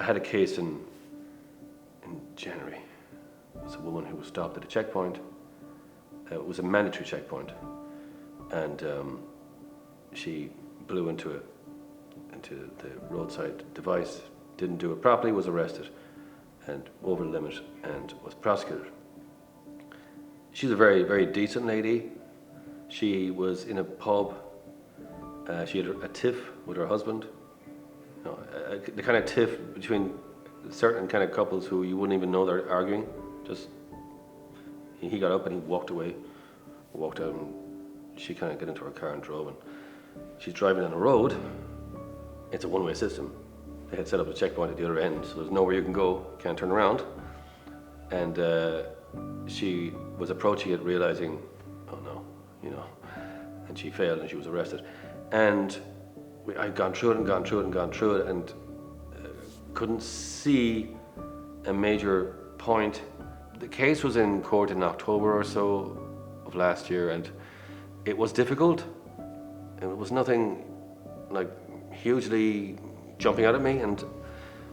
I had a case in January. It was a woman who was stopped at a checkpoint. It was a mandatory checkpoint, and she blew into the roadside device, didn't do it properly, was arrested, and over the limit, and was prosecuted. She's a very, very decent lady. She was in a pub. She had a tiff with her husband. You know, the kind of tiff between certain kind of couples who you wouldn't even know they're arguing. Just he got up and he walked away, walked out, and she kind of got into her car and drove. And she's driving on a road. It's a one-way system. They had set up a checkpoint at the other end, so there's nowhere you can go, can't turn around. And she was approaching it, realizing, oh no, you know, and she failed and she was arrested. And I'd gone through it and couldn't see a major point. The case was in court in October or so of last year, and it was difficult. It was nothing like hugely jumping out at me,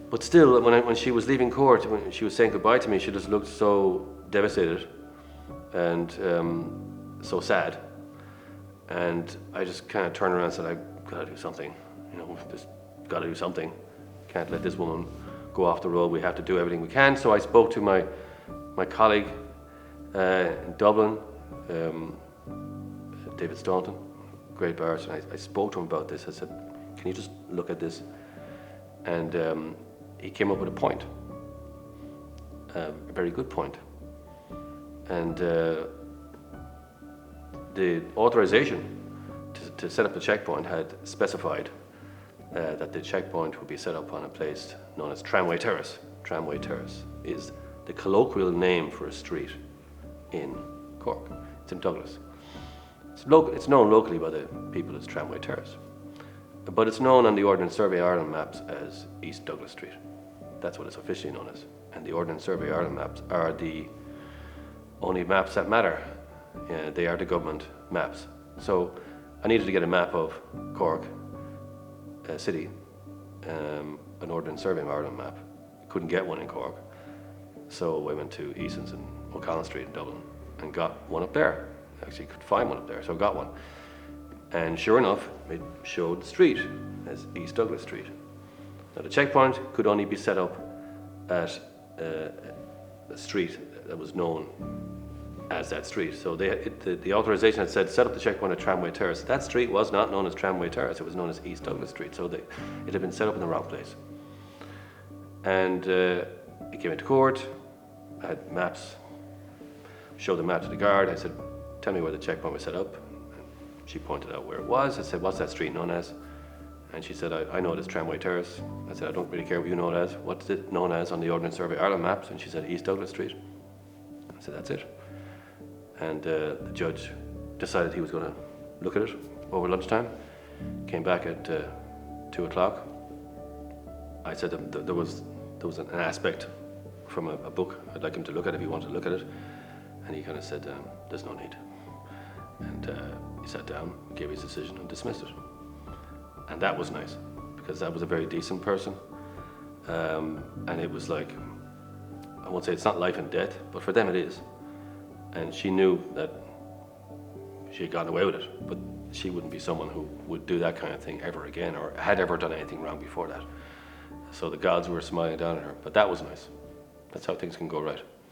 but still, when she was leaving court, when she was saying goodbye to me, she just looked so devastated and so sad. And I just kind of turned around and said, I've got to do something. You know, just got to do something. Can't let this woman go off the road. We have to do everything we can. So I spoke to my colleague in Dublin, David Staunton, great barrister. I spoke to him about this. I said, can you just look at this? And he came up with a point, a very good point. And the authorization to set up the checkpoint had specified that the checkpoint would be set up on a place known as Tramway Terrace. Tramway Terrace is the colloquial name for a street in Cork. It's in Douglas. It's known locally by the people as Tramway Terrace, but it's known on the Ordnance Survey Ireland maps as East Douglas Street. That's what it's officially known as. And the Ordnance Survey Ireland maps are the only maps that matter. They are the government maps. So I needed to get a map of Cork city, an Ordnance Survey of Ireland map. Couldn't get one in Cork, so I went to Eason's and O'Connell Street in Dublin and got one up there. Actually could find one up there, so I got one. And sure enough, it showed the street as East Douglas Street. Now the checkpoint could only be set up at a street that was known as that street. So the authorization had said set up the checkpoint at Tramway Terrace. That street was not known as Tramway Terrace, it was known as East Douglas Street. So it had been set up in the wrong place. And it came into court, I had maps, showed the map to the guard. I said, tell me where the checkpoint was set up. And she pointed out where it was. I said, what's that street known as? And she said, I know it as Tramway Terrace. I said, I don't really care what you know it as. What's it known as on the Ordnance Survey Ireland maps? And she said, East Douglas Street. I said, that's it. And the judge decided he was going to look at it over lunchtime. Came back at 2 o'clock. I said that there was an aspect from a book I'd like him to look at if he wanted to look at it. And he kind of said, there's no need. And he sat down, gave his decision and dismissed it. And that was nice, because that was a very decent person. And it was like, I won't say it's not life and death, but for them it is. And she knew that she had gotten away with it, but she wouldn't be someone who would do that kind of thing ever again, or had ever done anything wrong before that. So the gods were smiling down at her, but that was nice. That's how things can go right.